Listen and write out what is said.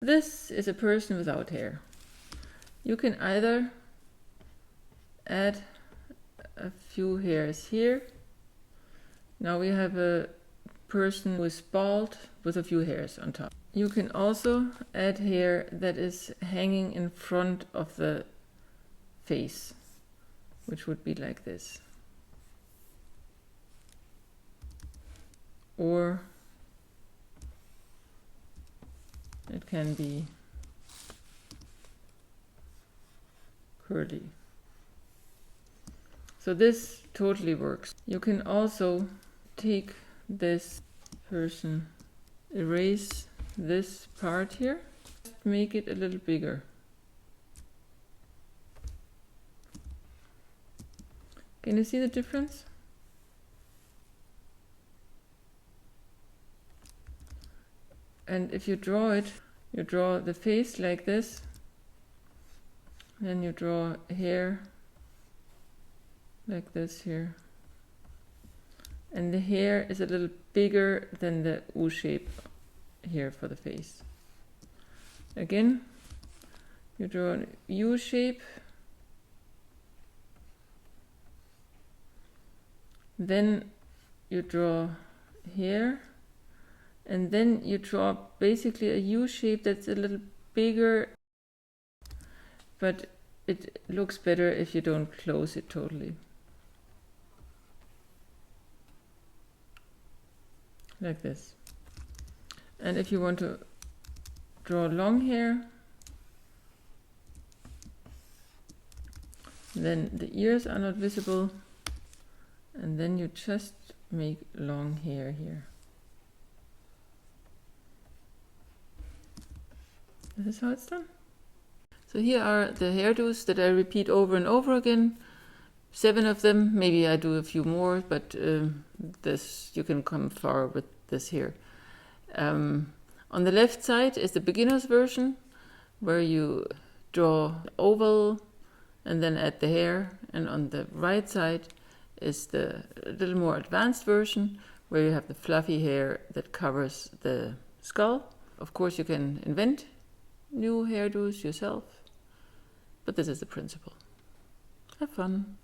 This is a person without hair. You can either add a few hairs here. Now we have a person who is bald with a few hairs on top. You can also add hair that is hanging in front of the face, which would be like this. Or it can be curly. So this totally works. You can also take this person, erase this part here, make it a little bigger. Can you see the difference? And if you draw it, you draw the face like this, then you draw hair like this here. And the hair is a little bigger than the U shape here for the face. Again, you draw a U shape, then you draw hair, and then you draw basically a U shape that's a little bigger, but it looks better if you don't close it totally. Like this. And if you want to draw long hair, then the ears are not visible, and then you just make long hair here. This is how it's done. So here are the hairdos that I repeat over and over again. 7 of them, maybe I do a few more, but this you can come far with this here. On the left side is the beginner's version, where you draw oval and then add the hair, and on the right side is the a little more advanced version, where you have the fluffy hair that covers the skull. Of course, you can invent new hairdos yourself, but this is the principle. Have fun.